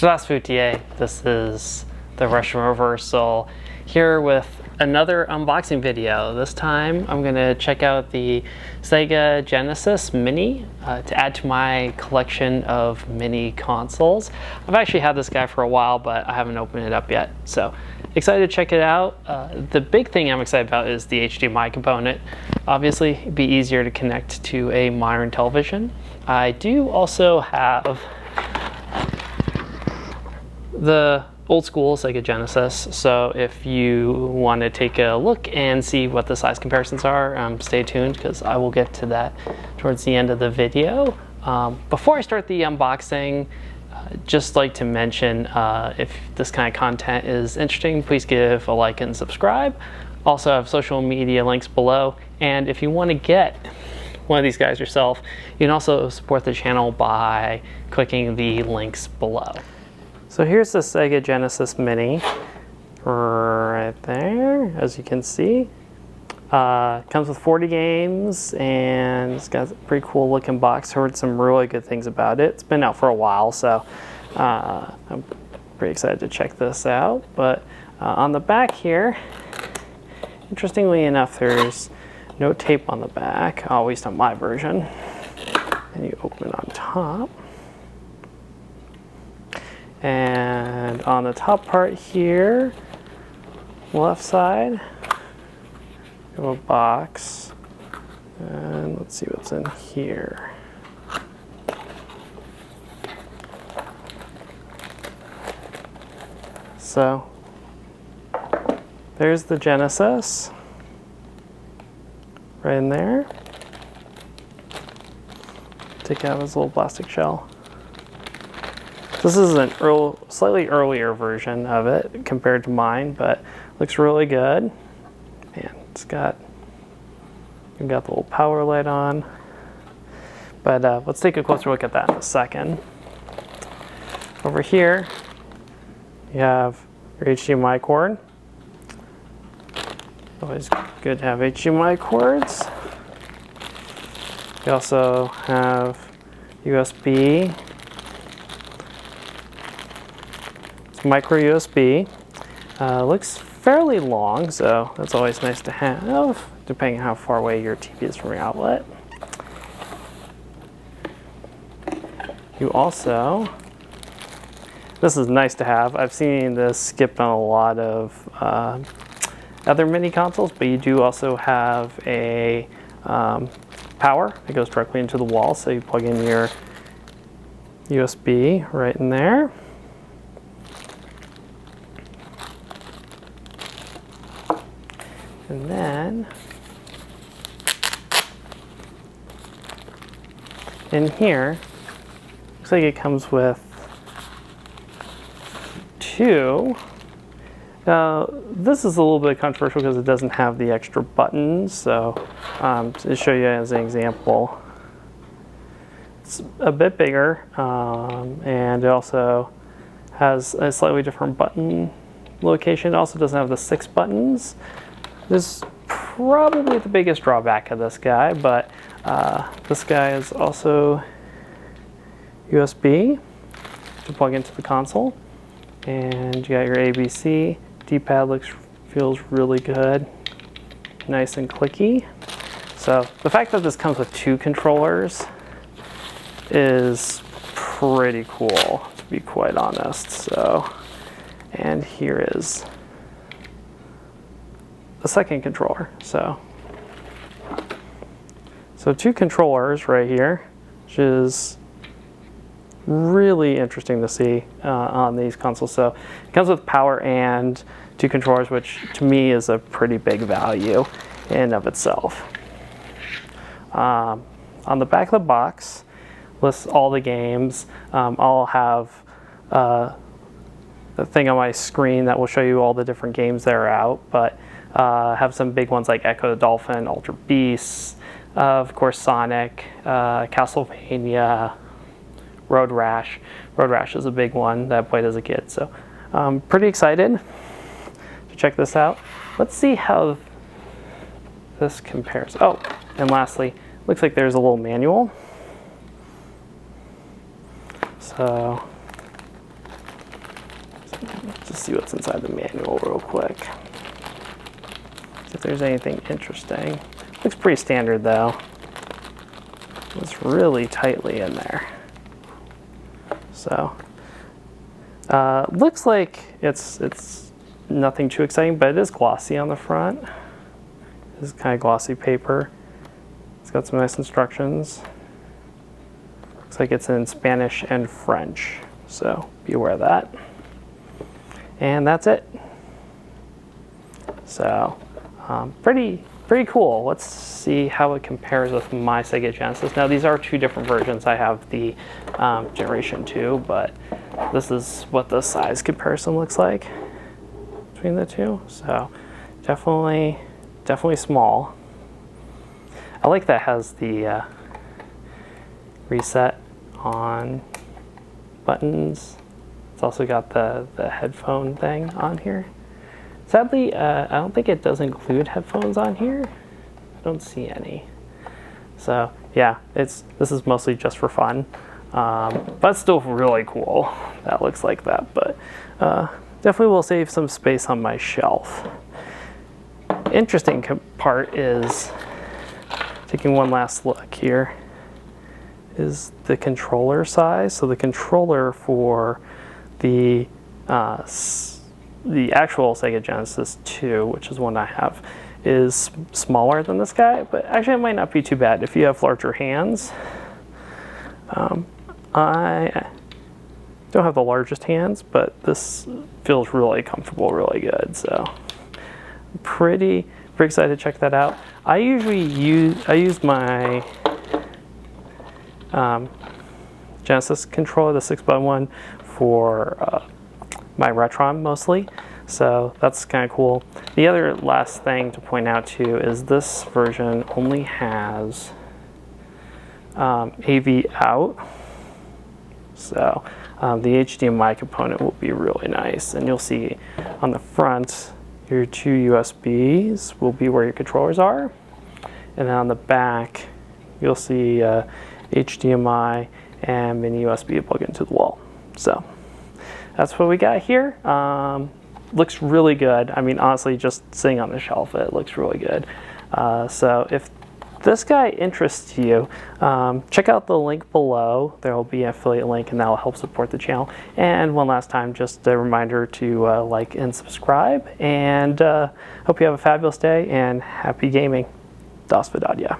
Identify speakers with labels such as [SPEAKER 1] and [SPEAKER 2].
[SPEAKER 1] Здравствуйте, this is the Russian Reversal here with another unboxing video. This time I'm going to check out the Sega Genesis Mini to add to my collection of mini consoles. I've actually had this guy for a while, but I haven't opened it up yet, so excited to check it out. The big thing I'm excited about is the HDMI component. Obviously, it'd be easier to connect to a modern television. I do also have the old school Sega Genesis, so if you want to take a look and see what the size comparisons are, stay tuned because I will get to that towards the end of the video. Before I start the unboxing, just like to mention if this kind of content is interesting, please give a like and subscribe. Also have social media links below, and if you want to get one of these guys yourself, you can also support the channel by clicking the links below. So here's the Sega Genesis Mini right there, as you can see. Comes with 40 games and it's got a pretty cool looking box. Heard some really good things about it. It's been out for a while, so I'm pretty excited to check this out. But on the back here, interestingly enough, there's no tape on the back, at least on my version. And you open it on top. And on the top part here, left side, we have a box. And let's see what's in here. So, there's the Genesis, right in there. Take out this little plastic shell. This is a slightly earlier version of it compared to mine, but looks really good. And it's got, we've got the little power light on. But let's take a closer look at that in a second. Over here, you have your HDMI cord. Always good to have HDMI cords. You also have USB. Micro USB. Looks fairly long, so that's always nice to have, depending on how far away your TV is from your outlet. You also, this is nice to have. I've seen this skipped on a lot of other mini consoles, but you do also have a power that goes directly into the wall, so you plug in your USB right in there. And then, in here, looks like it comes with two. Now, this is a little bit controversial because it doesn't have the extra buttons, so to show you as an example, it's a bit bigger, and it also has a slightly different button location. It also doesn't have the 6 buttons. This is probably the biggest drawback of this guy, but this guy is also USB to plug into the console, and you got your ABC. D-pad feels really good, nice and clicky. So the fact that this comes with 2 controllers is pretty cool, to be quite honest. So, and here is the second controller. So 2 controllers right here, which is really interesting to see on these consoles. So it comes with power and 2 controllers, which to me is a pretty big value in and of itself. On the back of the box lists all the games. I'll have the thing on my screen that will show you all the different games that are out, but have some big ones like Echo the Dolphin, Ultra Beasts, of course Sonic, Castlevania, Road Rash. Road Rash is a big one that I played as a kid, so I'm pretty excited to check this out. Let's see how this compares. Oh, and lastly, looks like there's a little manual. So see what's inside the manual real quick. See if there's anything interesting. Looks pretty standard though. It's really tightly in there. So, looks like it's nothing too exciting, but it is glossy on the front. This is kind of glossy paper. It's got some nice instructions. Looks like it's in Spanish and French, so be aware of that. And that's it. So, pretty cool. Let's see how it compares with my Sega Genesis. Now these are two different versions. I have the Generation 2, but this is what the size comparison looks like between the two. So definitely small. I like that it has the reset on buttons. It's also got the headphone thing on here. Sadly, I don't think it does include headphones on here. I don't see any. So yeah, this is mostly just for fun, but still really cool. That looks like that, but definitely will save some space on my shelf. Interesting part is, taking one last look here, is the controller size. So the controller for the actual Sega Genesis 2, which is one I have, is smaller than this guy, but actually it might not be too bad if you have larger hands. I don't have the largest hands, but this feels really comfortable, really good. So pretty excited to check that out. I use my Genesis controller, the 6x one, for my Retron mostly, so that's kind of cool. The other last thing to point out too is this version only has AV out, so the HDMI component will be really nice, and you'll see on the front your two USBs will be where your controllers are, and then on the back you'll see HDMI and mini USB to plug into the wall. So that's what we got here. Looks really good. I mean, honestly, just sitting on the shelf, it looks really good. So if this guy interests you, check out the link below. There will be an affiliate link, and that will help support the channel. And one last time, just a reminder to like and subscribe. And hope you have a fabulous day, and happy gaming. Das Vidania.